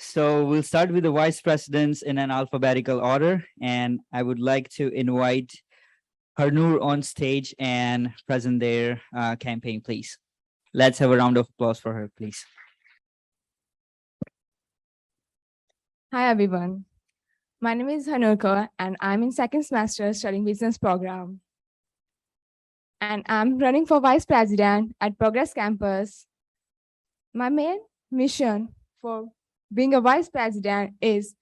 So we'll start with the vice presidents in an alphabetical order, and I would like to invite Harnoor on stage and present their campaign, please. Let's have a round of applause for her, please. Hi everyone, my name is Hanurka and I'm in second semester studying business program. And I'm running for vice president at Progress Campus. My main mission for being a vice president is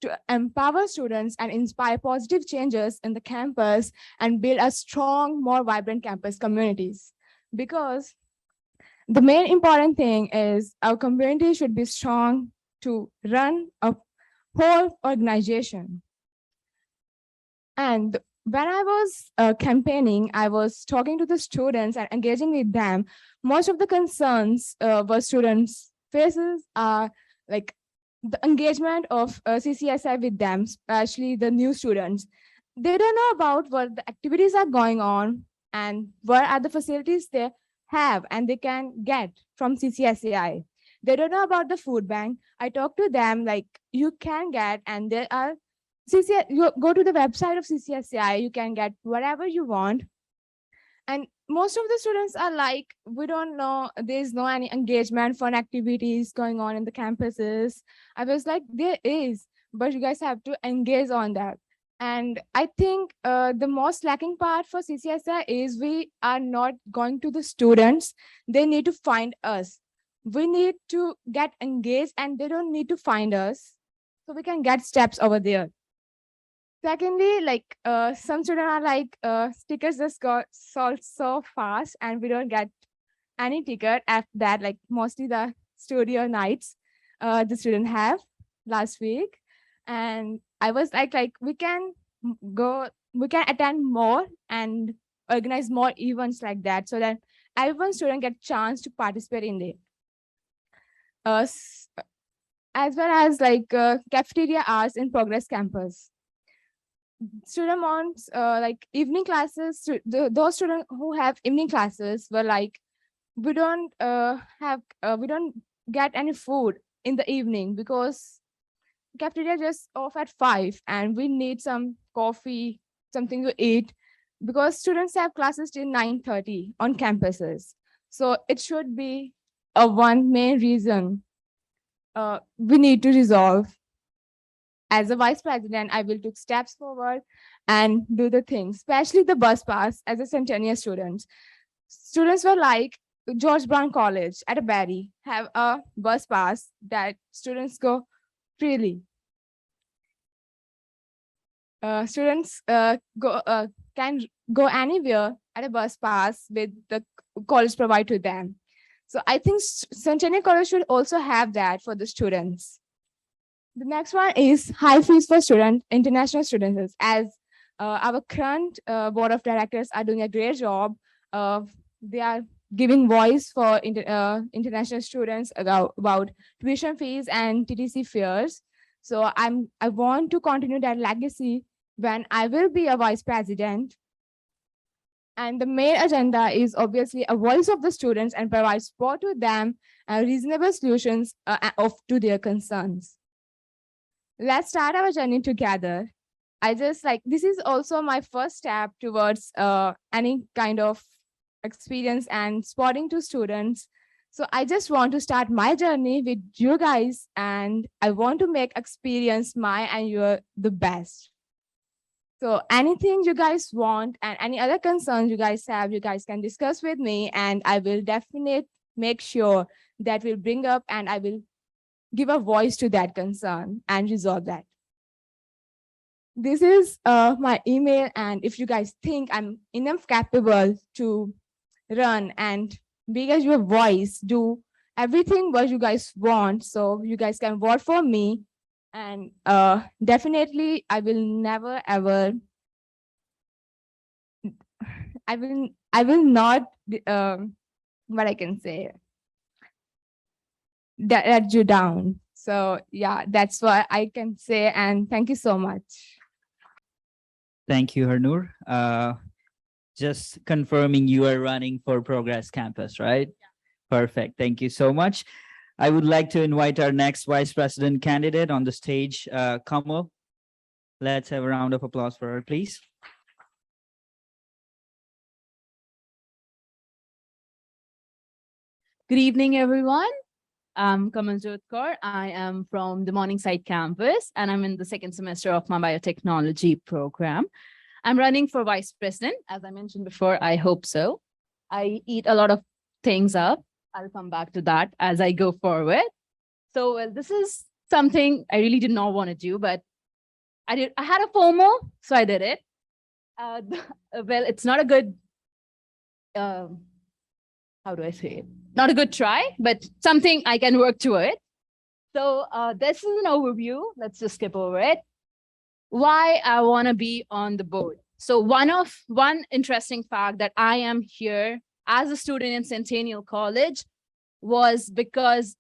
to empower students and inspire positive changes in the campus and build a strong, more vibrant campus communities. Because the main important thing is our community should be strong to run a whole organization. And when I was campaigning, I was talking to the students and engaging with them. Most of the concerns were students faces are like the engagement of CCSI with them, especially the new students. They don't know about what the activities are going on and what are the facilities they have and they can get from CCSAI. They don't know about the food bank. I talk to them like you can get, and there are you go to the website of CCSAI, you can get whatever you want. And most of the students are like, we don't know, there's no any engagement, fun activities going on in the campuses. I was like, there is, but you guys have to engage on that. And I think the most lacking part for CCSI is we are not going to the students. They need to find us. We need to get engaged and they don't need to find us. So we can get steps over there. Secondly, like some students are like stickers just got sold so fast and we don't get any ticket after that, like mostly the studio nights the student have last week. And I was like we can attend more and organize more events like that so that everyone student get chance to participate in it. As well as like cafeteria hours in Progress Campus. Student wants like evening classes. Those students who have evening classes were like, we don't get any food in the evening because cafeteria just off at 5 and we need some coffee, something to eat, because students have classes till 9:30 on campuses. So it should be a one main reason we need to resolve. As a vice president, I will take steps forward and do the things, especially the bus pass as a centennial student. Students were like, George Brown College at a Barry have a bus pass that students go freely. Students can go anywhere at a bus pass with the college provide to them. So I think Centennial College should also have that for the students. The next one is high fees for international students. As our current board of directors are doing a great job. They are giving voice for international students about tuition fees and TTC fares. So I want to continue that legacy when I will be a vice president. And the main agenda is obviously a voice of the students and provide support to them and reasonable solutions to their concerns. Let's start our journey together. I just like, this is also my first step towards any kind of experience and spotting to students. So I just want to start my journey with you guys, and I want to make experience my and your the best. So anything you guys want and any other concerns you guys have, you guys can discuss with me, and I will definitely make sure that we'll bring up and I will give a voice to that concern and resolve that. This is my email, and if you guys think I'm enough capable to run and be as your voice, do everything what you guys want, so you guys can vote for me. And definitely I will never ever, I will not what I can say, that let you down. So yeah, that's what I can say, and thank you so much. Thank you, Harnoor. Just confirming you are running for Progress Campus, right? Yeah. Perfect. Thank you so much. I would like to invite our next vice president candidate on the stage, Kamal. Let's have a round of applause for her, please. Good evening, everyone. I'm Kamal Jyotkar. I am from the Morningside campus, and I'm in the second semester of my biotechnology program. I'm running for vice president. As I mentioned before, I hope so. I eat a lot of things up. I'll come back to that as I go forward. So this is something I really did not want to do, but I had a FOMO, so I did it. Well, it's not a good, how do I say it? Not a good try, but something I can work toward. So this is an overview. Let's just skip over it. Why I want to be on the board. So one interesting fact that I am here as a student in Centennial College was because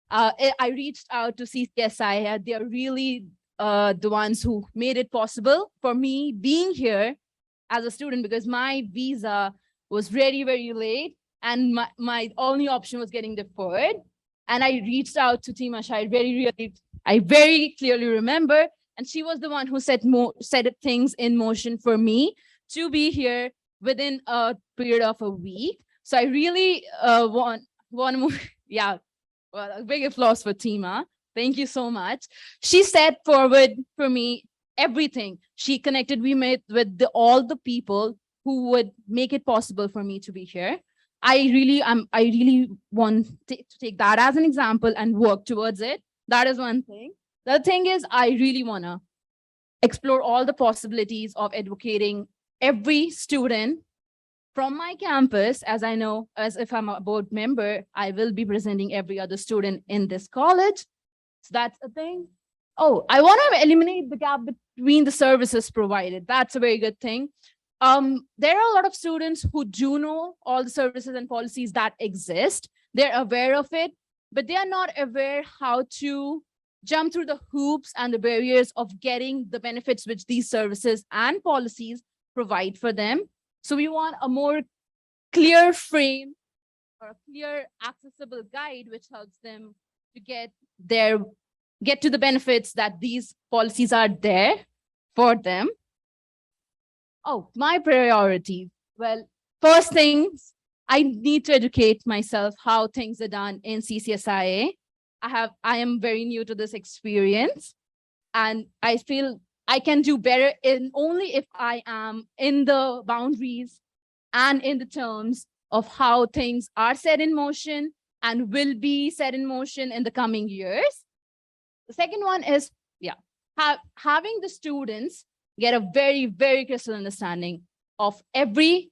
I reached out to CCSAI. They are really the ones who made it possible for me being here as a student, because my visa was very, very late. And my only option was getting deferred. And I reached out to Tima Shai, I very clearly remember. And she was the one who set things in motion for me to be here within a period of a week. So I really want more, yeah, well, a big applause for Tima. Thank you so much. She set forward for me everything. She connected me with all the people who would make it possible for me to be here. I really want to take that as an example and work towards it. That is one thing. The thing is, I really want to explore all the possibilities of advocating every student from my campus. As I know, as if I'm a board member, I will be presenting every other student in this college. So that's a thing. Oh, I want to eliminate the gap between the services provided. That's a very good thing. There are a lot of students who do know all the services and policies that exist. They're aware of it, but they are not aware how to jump through the hoops and the barriers of getting the benefits which these services and policies provide for them. So we want a more clear frame or a clear accessible guide which helps them to get to the benefits that these policies are there for them. Oh, my priorities. Well, first things, I need to educate myself how things are done in CCSIA. I am very new to this experience, and I feel I can do better only if I am in the boundaries and in the terms of how things are set in motion and will be set in motion in the coming years. The second one is, having the students get a very, very crystal understanding of every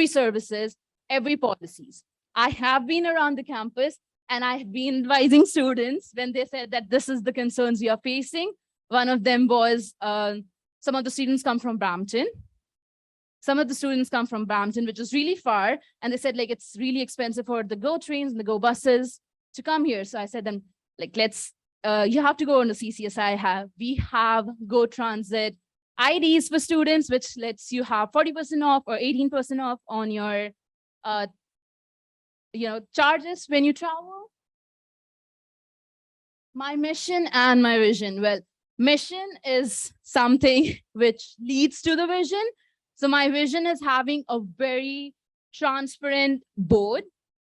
services, every policies. I have been around the campus and I've been advising students when they said that this is the concerns we are facing. One of them was some of the students come from Brampton. Some of the students come from Brampton, which is really far. And they said like, it's really expensive for the GO trains and the GO buses to come here. So I said them like, you have to go on the CCSI. We have GO Transit IDs for students, which lets you have 40% off or 18% off on your charges when you travel. My mission and my vision. Well, mission is something which leads to the vision. So my vision is having a very transparent board,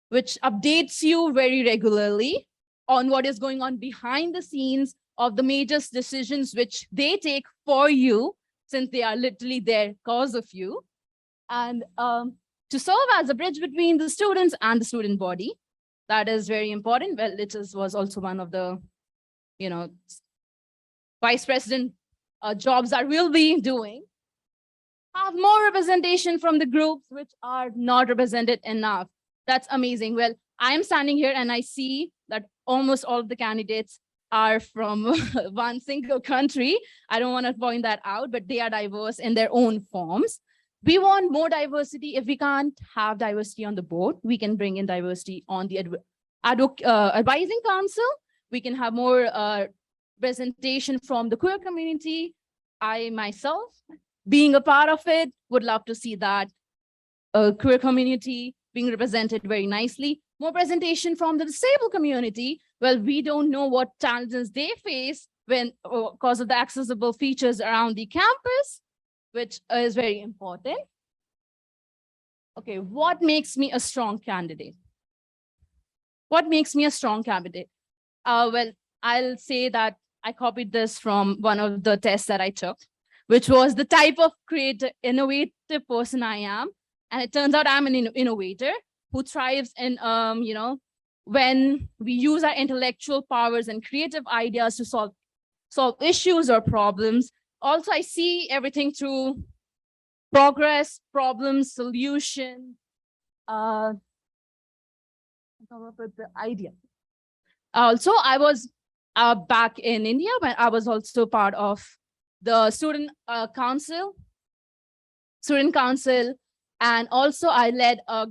which updates you very regularly on what is going on behind the scenes of the major decisions which they take for you, since they are literally there because of you. And to serve as a bridge between the students and the student body. That is very important. Well, it was also one of the, vice president jobs that we'll be doing. Have more representation from the groups which are not represented enough. That's amazing. Well, I'm standing here and I see that almost all of the candidates are from one single country. I don't want to point that out, but they are diverse in their own forms. We want more diversity. If we can't have diversity on the board, we can bring in diversity on the advising council. We can have more presentation from the queer community. I myself, being a part of it, would love to see that queer community being represented very nicely. More presentation from the disabled community. Well, we don't know what challenges they face when because of the accessible features around the campus, which is very important. Okay, what makes me a strong candidate? What makes me a strong candidate? Well, I'll say that I copied this from one of the tests that I took, which was the type of creative, innovative person I am. And it turns out I'm an innovator who thrives in, when we use our intellectual powers and creative ideas to solve issues or problems. Also, I see everything through progress, problem, solution, come up with the idea. Also, I was back in India when I was also part of the student council, and also I led a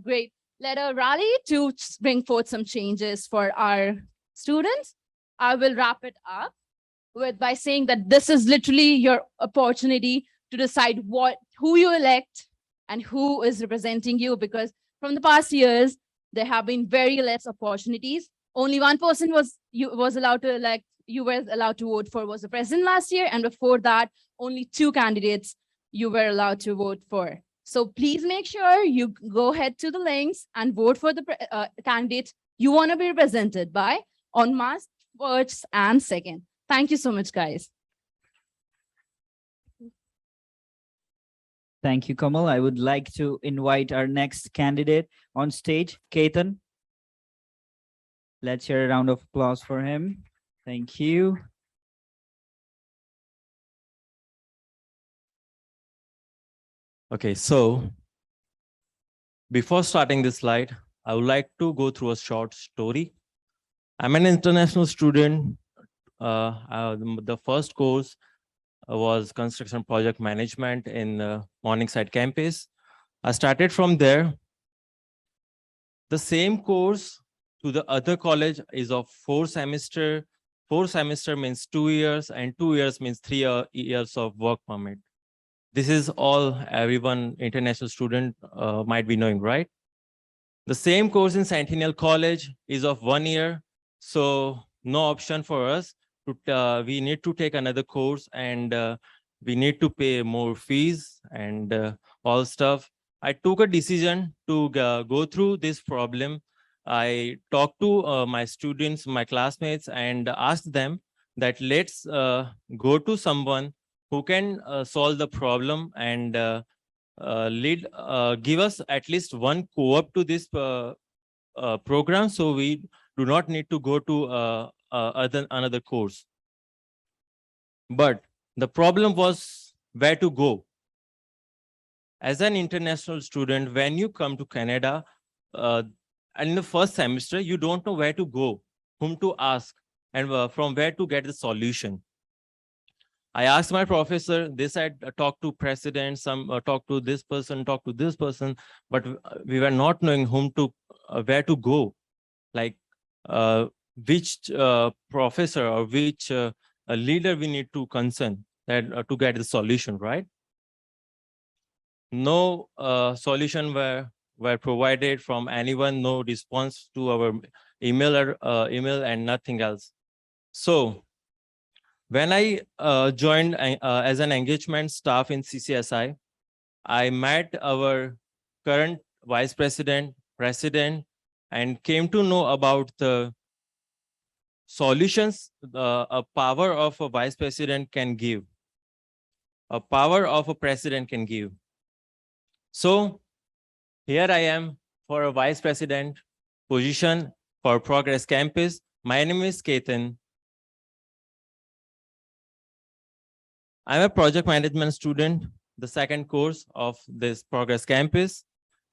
rally to bring forth some changes for our students. I will wrap it up by saying that this is literally your opportunity to decide who you elect and who is representing you, because from the past years, there have been very less opportunities. Only one person was allowed to elect, you were allowed to vote for was the president last year. And before that, only 2 candidates you were allowed to vote for. So please make sure you go ahead to the links and vote for the candidate you want to be represented by on March 1st and 2nd. Thank you so much, guys. Thank you, Kamal. I would like to invite our next candidate on stage, Ketan. Let's hear a round of applause for him. Thank you. Okay, so before starting this slide, I would like to go through a short story. I'm an international student. The first course was construction project management in Morningside campus. I started from there. The same course to the other college is of 4 semester. 4 semester means 2 years, and 2 years means 3 years of work permit. This is all everyone international student might be knowing, right? The same course in Centennial College is of 1 year, so no option for us. We need to take another course, and we need to pay more fees and all stuff. I took a decision to go through this problem. I talked to my students, my classmates, and asked them that let's go to someone who can solve the problem and give us at least one co-op to this program, so we do not need to go to another course. But the problem was where to go. As an international student, when you come to Canada, and in the first semester, you don't know where to go, whom to ask, and from where to get the solution. I asked my professor, they said, talk to president, talk to this person, but we were not knowing whom to, where to go, like which professor or which leader we need to concern that to get the solution, right? No solution were provided from anyone, no response to our email and nothing else. So when I joined as an engagement staff in CCSI, I met our current vice president, and came to know about the solutions a power of a vice president can give, a power of a president can give. So here I am for a vice president position for Progress Campus. My name is Ketan. I'm a project management student, the second course of this Progress Campus,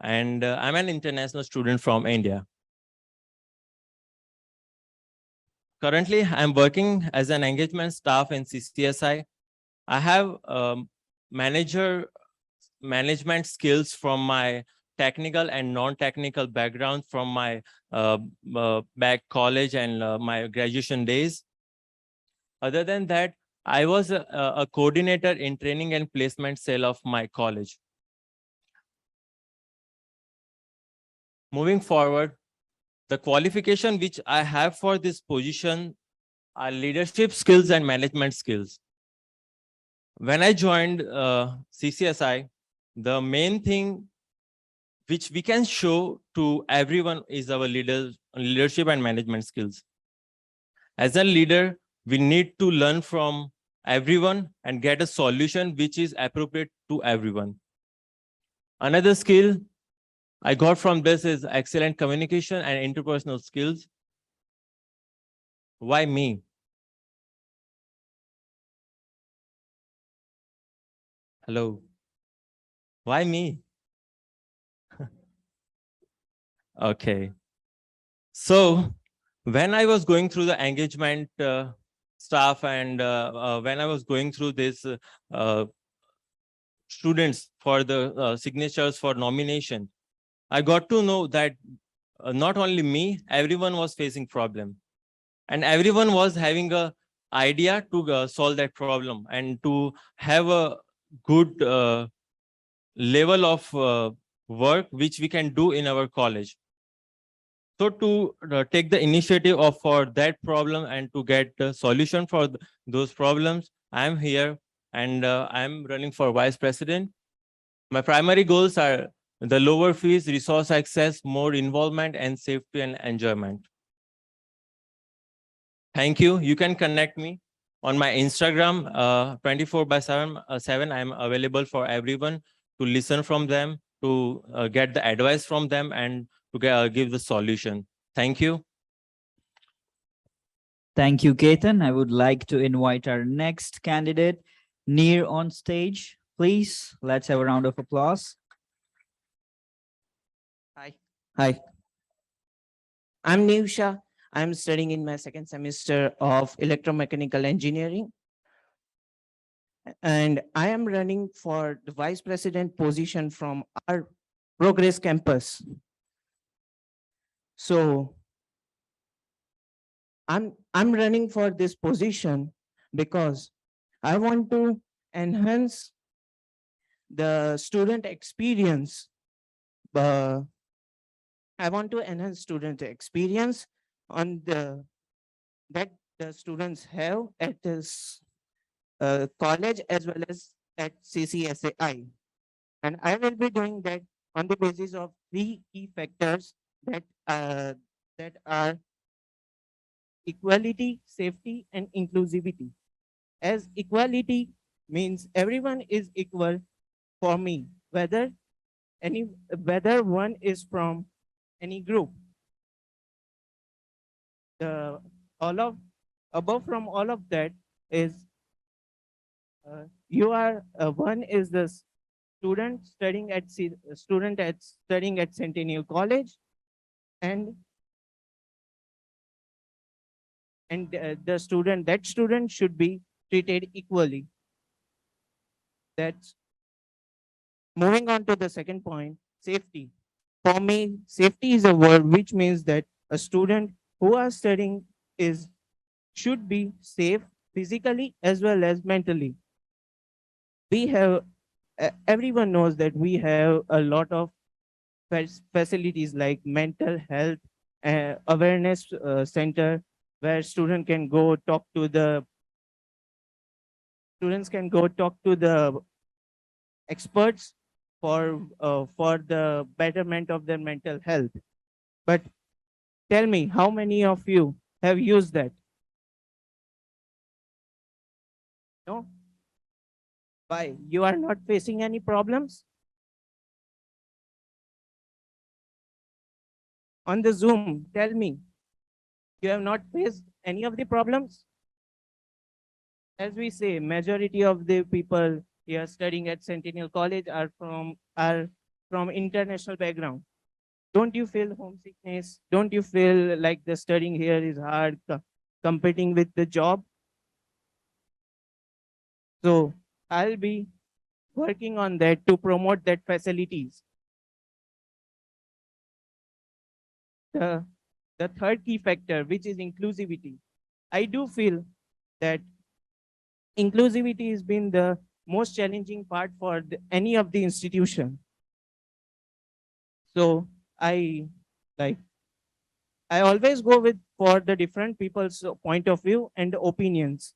and I'm an international student from India. Currently, I'm working as an engagement staff in CCSI. I have management skills from my technical and non-technical background from my back college and my graduation days. Other than that, I was a coordinator in training and placement cell of my college. moving forward, the qualification which I have for this position are leadership skills and management skills. When I joined CCSI, the main thing which we can show to everyone is our leadership and management skills. As a leader, we need to learn from everyone and get a solution which is appropriate to everyone. Another skill I got from this is excellent communication and interpersonal skills. Why me? Hello. Why me? Okay. So when I was going through the engagement stuff and when I was going through this students for the signatures for nomination, I got to know that not only me, everyone was facing problem. And everyone was having a idea to solve that problem and to have a good level of work which we can do in our college. So to take the initiative of for that problem and to get a solution for those problems, I'm here and I'm running for vice president. My primary goals are the lower fees, resource access, more involvement, and safety and enjoyment. Thank you. You can connect me on my Instagram 24/7. I'm available for everyone to listen from them, to get the advice from them, and to give the solution. Thank you. Thank you, Ketan. I would like to invite our next candidate, Neer, on stage. Please, let's have a round of applause. Hi. Hi. I'm Nivsha. I'm studying in my second semester of electromechanical engineering. And I am running for the vice president position from our Progress campus. So I'm running for this position because I want to enhance the student experience. I want to enhance student experience on that the students have at this college as well as at CCSAI. And I will be doing that on the basis of three key factors that are equality, safety, and inclusivity. As equality means everyone is equal for me, whether one is from any group. The all of above from all of that is you are one is the student studying at Centennial College, and the student should be treated equally. That's moving on to the second point, safety. For me, safety is a word which means that a student who are studying should be safe physically as well as mentally. We have everyone knows that we have a lot of facilities like mental health awareness center where students can go talk to the experts for the betterment of their mental health. But tell me, how many of you have used that? No? Why? You are not facing any problems? On the Zoom, tell me, you have not faced any of the problems? As we say, majority of the people here studying at Centennial College are from international background. Don't you feel homesickness? Don't you feel like the studying here is hard, competing with the job? So I'll be working on that to promote that facilities. The third key factor, which is inclusivity. I do feel that inclusivity has been the most challenging part for any of the institution. So I Like, I always go with for the different people's point of view and opinions.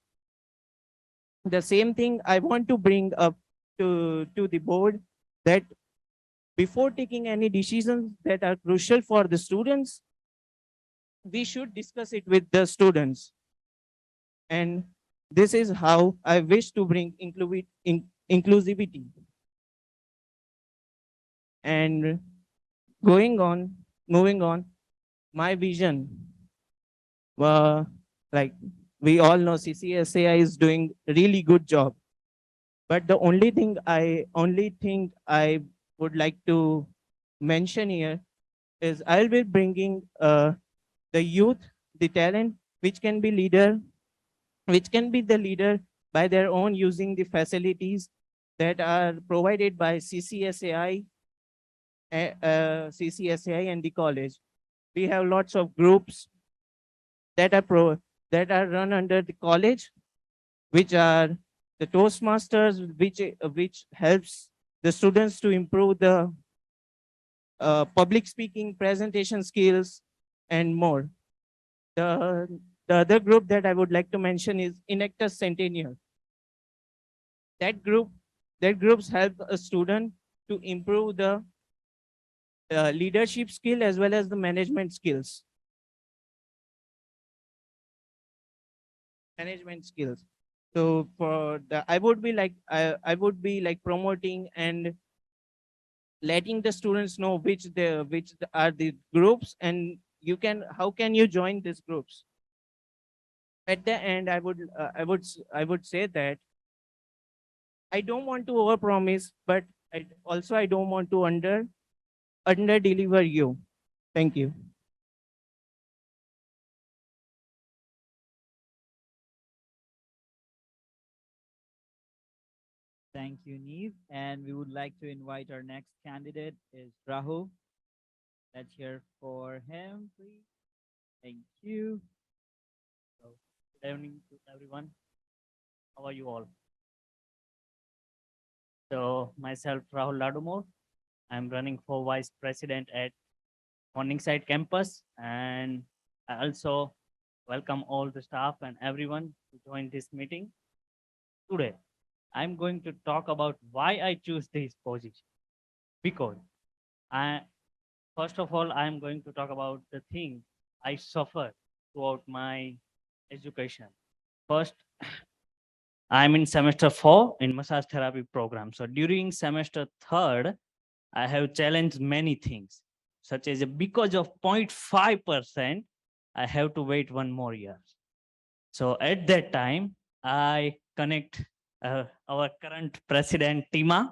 The same thing I want to bring up to the board, that before taking any decisions that are crucial for the students, we should discuss it with the students. And this is how I wish to bring inclusivity. And going on, moving on, my vision, uh, like we all know CCSAI is doing really good job. But the only thing I would like to mention here is I'll be bringing the youth, the talent, which can be leader, which can be the leader by their own using the facilities that are provided by CCSAI and the college. We have lots of groups that that are run under the college, which are the Toastmasters, which helps the students to improve the public speaking, presentation skills, and more. The, the other group that I would like to mention is Inactus Centennial. That group, that groups help a student to improve the leadership skill as well as the management skills. Management skills. So for the, I would be like promoting and letting the students know are the groups, and you can how can you join these groups. At the end, I would say that I don't want to overpromise, but I don't want to under deliver you. Thank you. Thank you, Neve. And we would like to invite our next candidate is Rahul. Let's hear for him, please. Thank you. So, good evening to everyone. How are you all? So, myself, Rahul Ladumore. I'm running for vice president at Morningside campus, and I also welcome all the staff and everyone to join this meeting today. I'm going to talk about why I choose this position. Because I, first of all, I'm going to talk about the thing I suffered throughout my education. First, I'm in semester 4 in massage therapy program. So during semester 3rd, I have challenged many things, such as because of 0.5%, I have to wait 1 more year. So at that time, I connect our current president, Tima,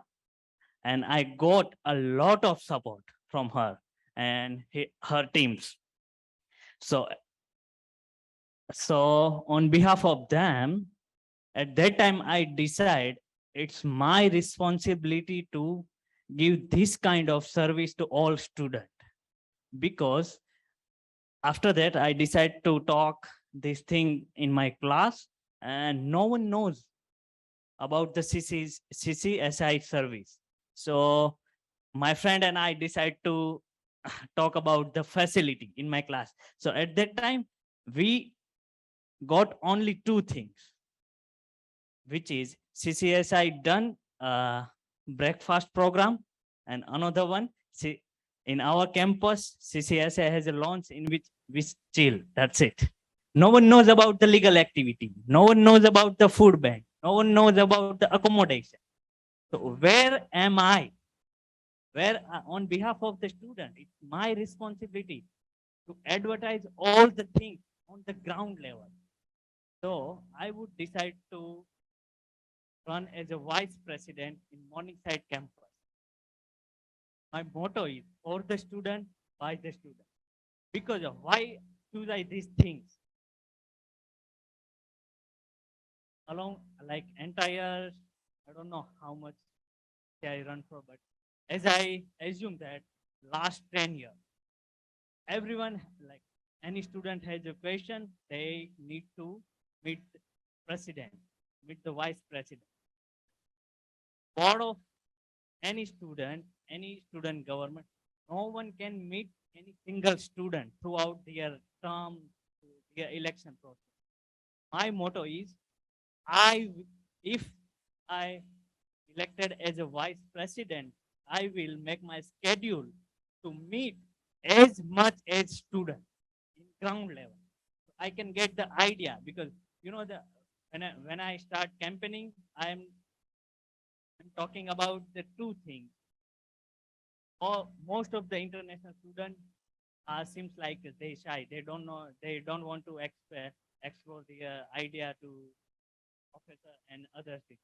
and I got a lot of support from her and her teams. So, so on behalf of them, at that time, I decide it's my responsibility to give this kind of service to all students. Because after that, I decide to talk this thing in my class, and no one knows about the CCSI service. So my friend and I decide to talk about the facility in my class. So at that time, we got only two things, which is CCSI done breakfast program, and another one, in our campus, CCSI has a launch in which we chill. That's it. No one knows about the legal activity. No one knows about the food bank. No one knows about the accommodation. So where am I? Where on behalf of the student, it's my responsibility to advertise all the things on the ground level. So I would decide to run as a vice president in Morningside campus. My motto is for the student, by the student. Because of why choose I these things? Along like entire, I don't know how much I run for, but as I assume that last 10 years, everyone, like any student has a question, they need to meet the president, meet the vice president. Board of any student government, no one can meet any single student throughout their term, their election process. My motto is, if I elected as a vice president, I will make my schedule to meet as much as student in ground level. I can get the idea, because the when I start campaigning, I'm talking about the two things. Or most of the international students seems like they shy. They don't know. They don't want to explore the idea to professor and other things.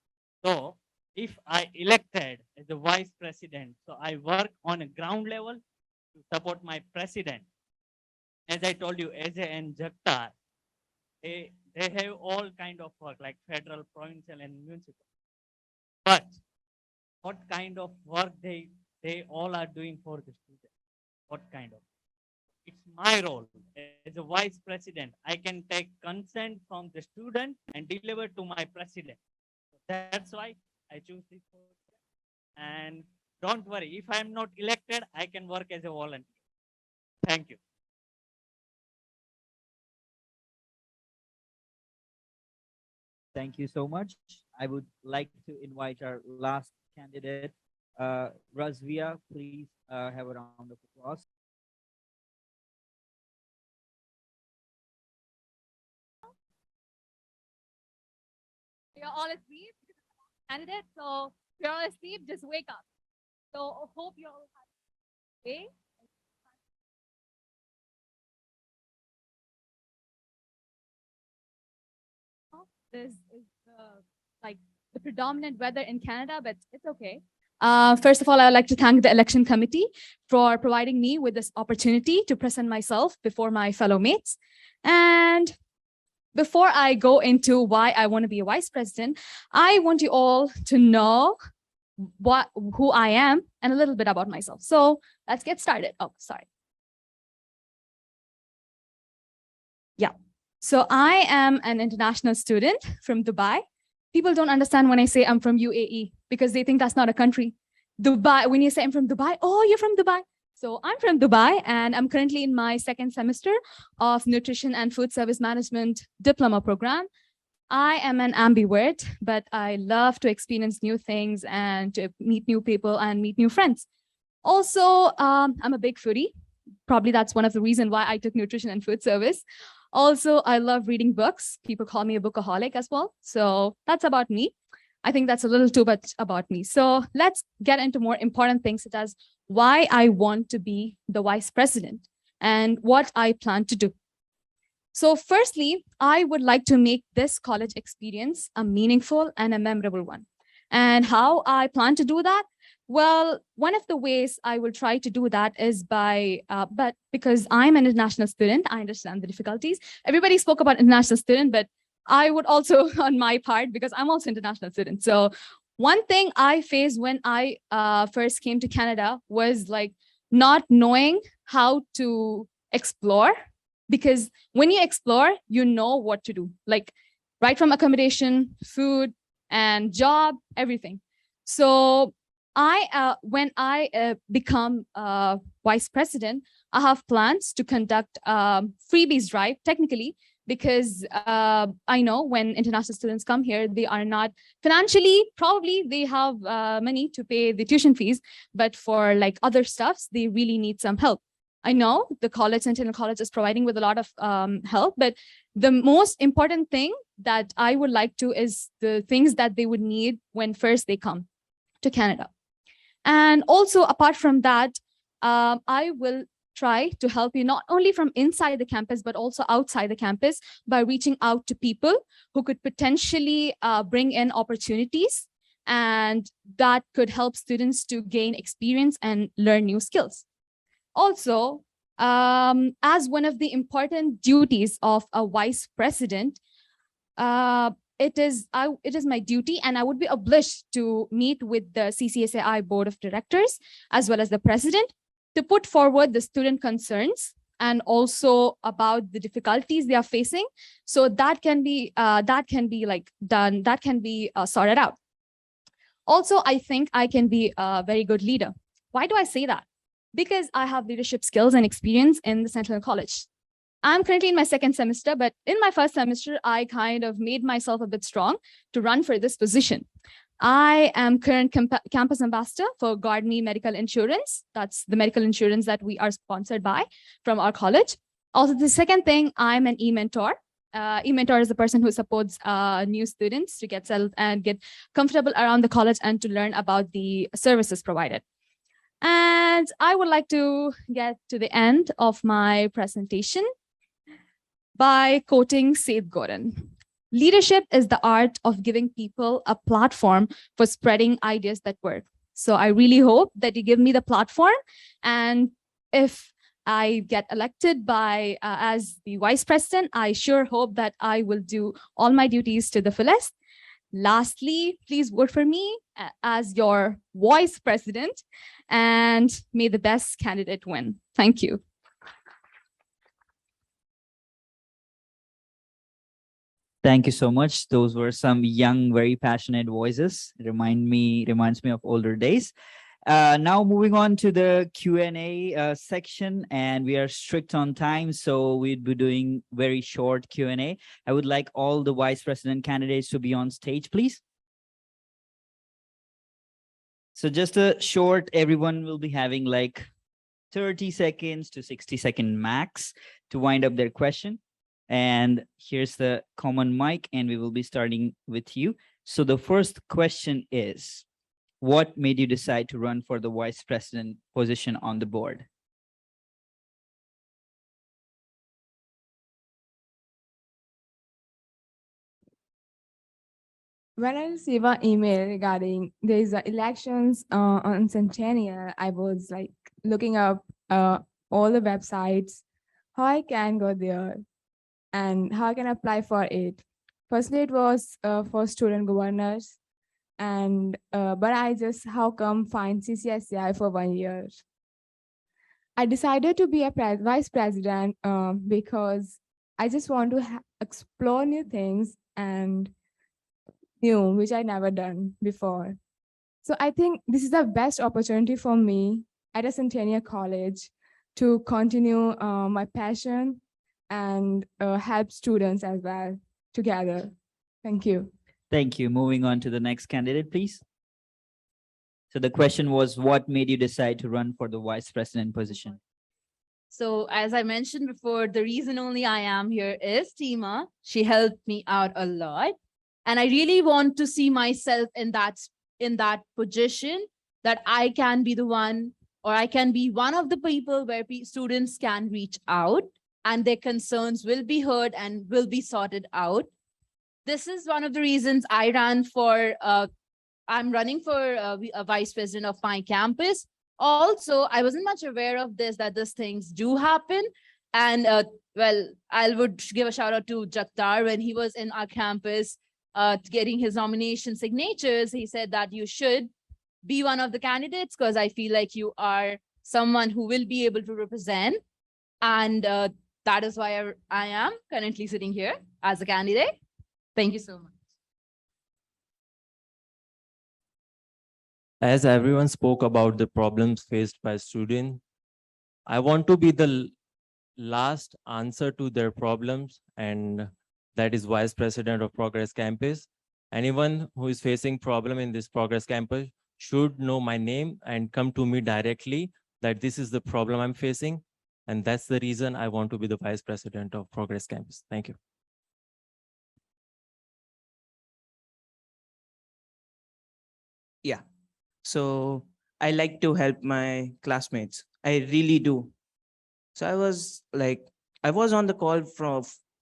So if I elected as the vice president, so I work on a ground level to support my president. As I told you, as and Jagtar, they have all kind of work like federal, provincial, and municipal. But what kind of work they all are doing for the student? What kind of? It's my role as a vice president. I can take consent from the student and deliver to my president. That's why I choose this position. And don't worry, if I'm not elected, I can work as a volunteer. Thank you. Thank you so much. I would like to invite our last candidate, Razvia. Please have a round of applause. You're all asleep, candidate. So if you're all asleep, just wake up. So hope you all have a day. This is like the predominant weather in Canada, but it's okay. First of all, I'd like to thank the election committee for providing me with this opportunity to present myself before my fellow mates. And before I go into why I want to be a vice president, I want you all to know who I am and a little bit about myself. So let's get started. Oh, sorry. Yeah. So I am an international student from Dubai. People don't understand when I say I'm from UAE because they think that's not a country. Dubai, when you say I'm from Dubai, oh, you're from Dubai. So I'm from Dubai and I'm currently in my second semester of Nutrition and Food Service Management diploma program. I am an ambivert, but I love to experience new things and to meet new people and meet new friends. Also, I'm a big foodie. Probably that's one of the reasons why I took nutrition and food service. Also, I love reading books. People call me a bookaholic as well. So that's about me. I think that's a little too much about me. So let's get into more important things, such as why I want to be the vice president and what I plan to do. So firstly, I would like to make this college experience a meaningful and a memorable one. And how I plan to do that? Well, one of the ways I will try to do that is by, but because I'm an international student, I understand the difficulties. Everybody spoke about international student, but I would also on my part, because I'm also international student. So one thing I faced when I first came to Canada was like not knowing how to explore, because when you explore, you know what to do, like right from accommodation, food, and job, everything. So when I become vice president, I have plans to conduct freebies drive technically, because I know when international students come here, they are not financially, probably they have money to pay the tuition fees, but for like other stuffs, they really need some help. I know the college, Centennial College, is providing with a lot of help, but the most important thing that I would like to is the things that they would need when first they come to Canada. And also, apart from that, I will try to help you not only from inside the campus, but also outside the campus by reaching out to people who could potentially bring in opportunities, and that could help students to gain experience and learn new skills. Also, as one of the important duties of a vice president, it is my duty, and I would be obliged to meet with the CCSAI board of directors as well as the president to put forward the student concerns and also about the difficulties they are facing, so that can be sorted out. Also, I think I can be a very good leader. Why do I say that? because I have leadership skills and experience in the Central College. I'm currently in my second semester, but in my first semester, I kind of made myself a bit strong to run for this position. I am current campus ambassador for GuardMe Medical Insurance. That's the medical insurance that we are sponsored by from our college. Also, the second thing, I'm an e-mentor. E-mentor is the person who supports new students to get settled and get comfortable around the college and to learn about the services provided. And I would like to get to the end of my presentation by quoting Seth Godin. Leadership is the art of giving people a platform for spreading ideas that work. So I really hope that you give me the platform. And if I get elected by as the vice president, I sure hope that I will do all my duties to the fullest. Lastly, please vote for me as your vice president, and may the best candidate win. Thank you. Thank you so much. Those were some young, very passionate voices. Reminds me of older days. Now moving on to the Q&A section, and we are strict on time, so we'd be doing very short Q&A. I would like all the vice president candidates to be on stage, please. So just a short, everyone will be having like 30 seconds to 60-second max to wind up their question. And here's the common mic, and we will be starting with you. So the first question is, what made you decide to run for the vice president position on the board? When I received an email regarding there's elections on Centennial, I was like looking up all the websites, how I can go there and how I can apply for it. Firstly, it was for student governors, and but I just how come find CCSAI for 1 year. I decided to be a vice president because I just want to explore new things and new, which I never done before. So I think this is the best opportunity for me at a Centennial College to continue my passion and help students as well together. Thank you. Thank you. Moving on to the next candidate, please. So the question was, what made you decide to run for the vice president position? So as I mentioned before, the reason only I am here is Tima. She helped me out a lot. And I really want to see myself in that position, that I can be the one, or I can be one of the people where students can reach out and their concerns will be heard and will be sorted out. This is one of the reasons I ran for, I'm running for a vice president of my campus. Also, I wasn't much aware of this, that these things do happen. And well, I would give a shout out to Jaktar when he was in our campus getting his nomination signatures. He said that you should be one of the candidates because I feel like you are someone who will be able to represent. And that is why I am currently sitting here as a candidate. Thank you so much. As everyone spoke about the problems faced by students, I want to be the last answer to their problems, and that is vice president of Progress Campus. Anyone who is facing problem in this Progress Campus should know my name and come to me directly that this is the problem I'm facing. And that's the reason I want to be the vice president of Progress Campus. Thank you. Yeah. So I like to help my classmates. I really do. So I was on the call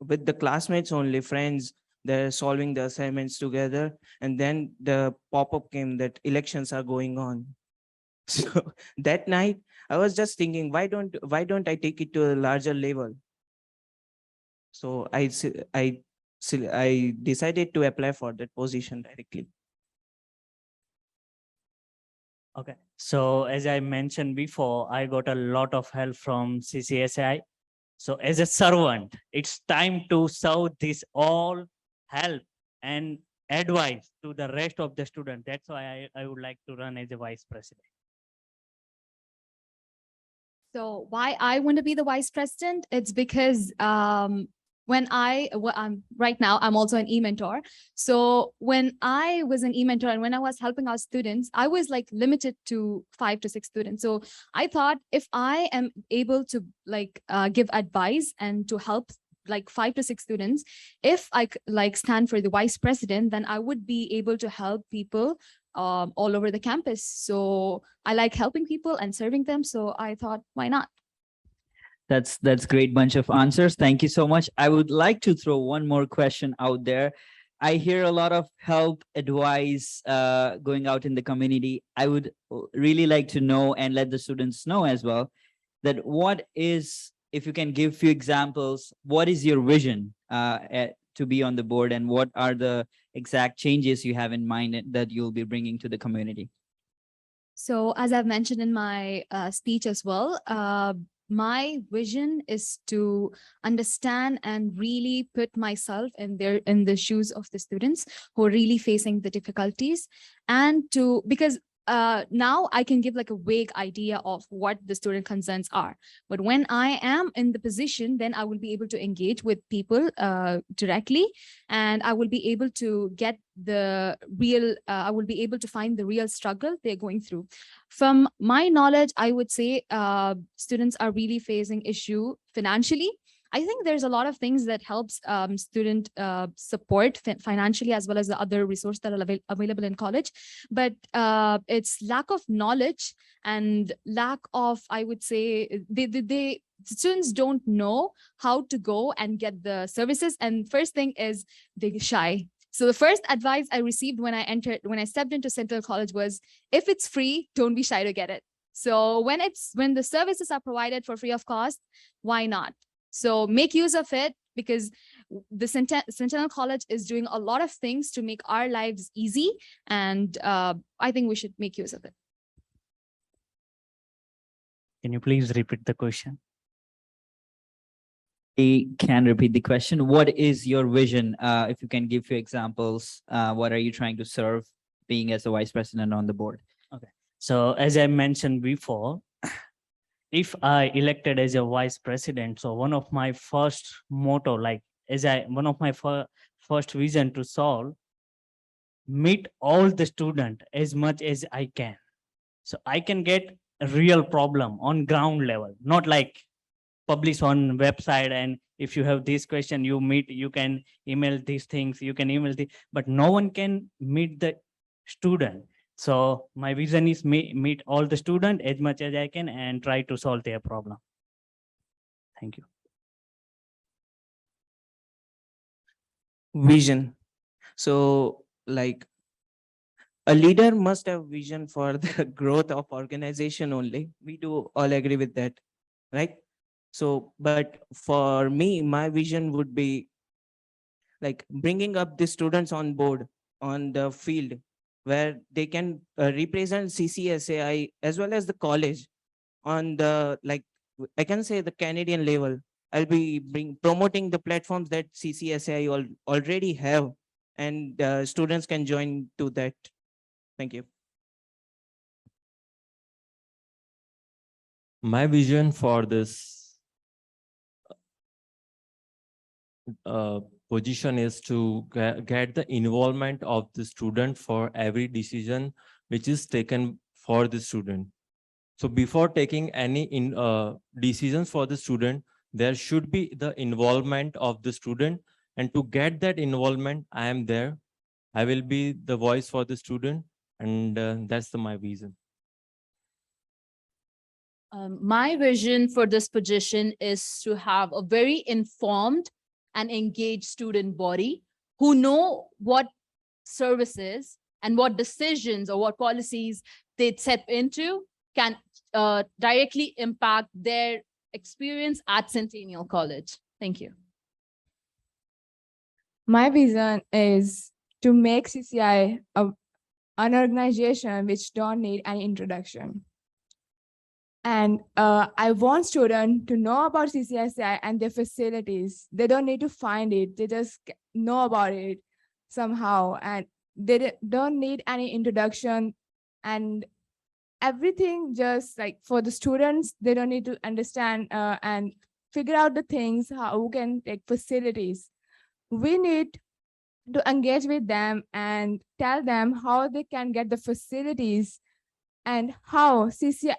with the classmates only, friends. They're solving the assignments together. And then the pop-up came that elections are going on. So that night I was just thinking, why don't I take it to a larger level? So I decided to apply for that position directly. Okay. So as I mentioned before, I got a lot of help from CCSAI. So as a servant, it's time to serve this all help and advice to the rest of the students. That's why I would like to run as a vice president. So why I want to be the vice president? It's because I'm right now, I'm also an e-mentor. So when I was an e-mentor and when I was helping our students, I was like limited to 5 to 6 students. So I thought if I am able to give advice and to help like 5 to 6 students, if I stand for the vice president, then I would be able to help people all over the campus. So I like helping people and serving them. So I thought, why not? That's great bunch of answers. Thank you so much. I would like to throw one more question out there. I hear a lot of help, advice going out in the community. I would really like to know and let the students know as well that what is, if you can give few examples, what is your vision to be on the board and what are the exact changes you have in mind that you'll be bringing to the community? So as I've mentioned in my speech as well, my vision is to understand and really put myself in the shoes of the students who are really facing the difficulties, and to because now I can give like a vague idea of what the student concerns are. But when I am in the position, then I will be able to engage with people directly, and I will be able to get the real, I will be able to find the real struggle they're going through. From my knowledge, I would say students are really facing issue financially. I think there's a lot of things that helps student support financially as well as the other resources that are available in college. But it's lack of knowledge and lack of, I would say, students don't know how to go and get the services. And first thing is they're shy. So the first advice I received when I stepped into Central College was, if it's free, don't be shy to get it. So when the services are provided for free of cost, why not? So make use of it, because the Centennial College is doing a lot of things to make our lives easy, and I think we should make use of it. Can you please repeat the question? I can repeat the question. What is your vision? If you can give few examples, what are you trying to serve being as a vice president on the board? So as I mentioned before, if I elected as a vice president, so one of my first motto, one of my first vision to solve, meet all the student as much as I can. So I can get a real problem on ground level, not like publish on website, and if you have this question, you can email these things, you can email the, but no one can meet the student. So my vision is meet all the student as much as I can and try to solve their problem. Thank you. Vision. So like a leader must have vision for the growth of organization only. We do all agree with that, right? So, but for me, my vision would be like bringing up the students on board on the field where they can represent CCSAI as well as the college on the, like, I can say the Canadian level. I'll be promoting the platforms that CCSAI already have, and students can join to that. Thank you. My vision for this position is to get the involvement of the student for every decision which is taken for the student. So before taking any decisions for the student, there should be the involvement of the student. And to get that involvement, I am there. I will be the voice for the student. And that's my vision. My vision for this position is to have a very informed and engaged student body who know what services and what decisions or what policies they step into can directly impact their experience at Centennial College. Thank you. My vision is to make CCI an organization which don't need any introduction. And I want students to know about CCSAI and their facilities. They don't need to find it. They just know about it somehow. And they don't need any introduction. And everything just like for the students, they don't need to understand and figure out the things, how we can take facilities. We need to engage with them and tell them how they can get the facilities and how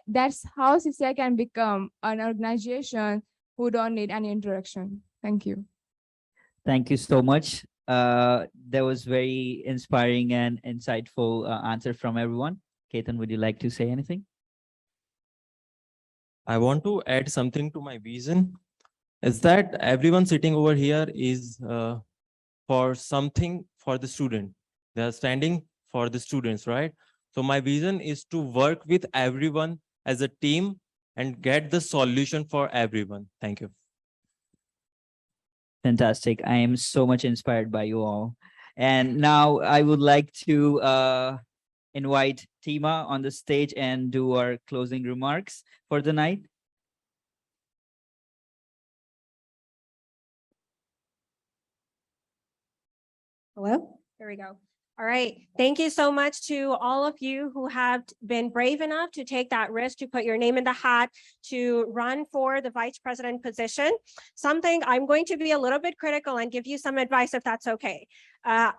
that's how CCI can become an organization who don't need any introduction. Thank you. Thank you so much. That was very inspiring and insightful answer from everyone. Ketan, would you like to say anything? I want to add something to my vision. Is that everyone sitting over here is for something for the student. They are standing for the students, right? So my vision is to work with everyone as a team and get the solution for everyone. Thank you. Fantastic. I am so much inspired by you all. And now I would like to invite Tima on the stage and do our closing remarks for the night. Hello? There we go. All right. Thank you so much to all of you who have been brave enough to take that risk, to put your name in the hat, to run for the vice president position. Something I'm going to be a little bit critical and give you some advice if that's okay.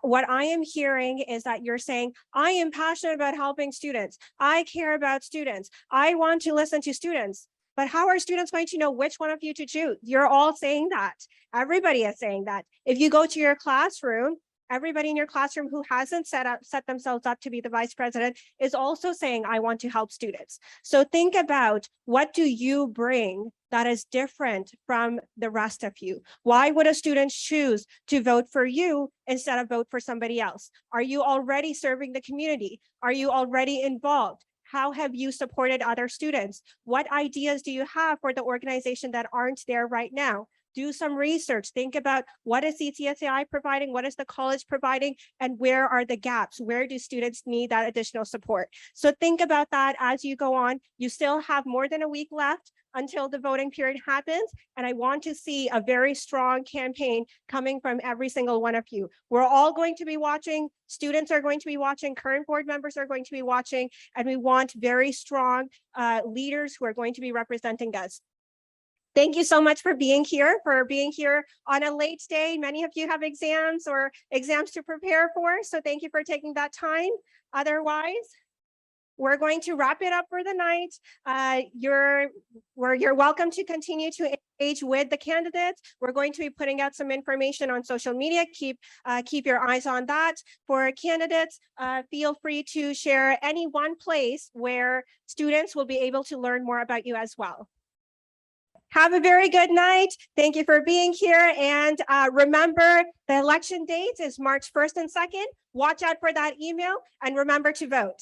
What I am hearing is that you're saying, I am passionate about helping students. I care about students. I want to listen to students. But how are students going to know which one of you to choose? You're all saying that. Everybody is saying that. If you go to your classroom, everybody in your classroom who hasn't set themselves up to be the vice president is also saying, I want to help students. So think about, what do you bring that is different from the rest of you? Why would a student choose to vote for you instead of vote for somebody else? Are you already serving the community? Are you already involved? How have you supported other students? What ideas do you have for the organization that aren't there right now? Do some research, think about, what is CCSAI providing, what is the college providing, and where are the gaps? Where do students need that additional support? So think about that as you go on. You still have more than a week left until the voting period happens. And I want to see a very strong campaign coming from every single one of you. We're all going to be watching, students are going to be watching, current board members are going to be watching, and we want very strong leaders who are going to be representing us. Thank you so much for being here on a late day. Many of you have exams to prepare for, so thank you for taking that time. Otherwise, we're going to wrap it up for the night. You're welcome to continue to engage with the candidates. We're going to be putting out some information on social media. Keep your eyes on that. For candidates, feel free to share any one place where students will be able to learn more about you as well. Have a very good night. Thank you for being here. And remember, the election date is March 1st and 2nd. Watch out for that email and remember to vote.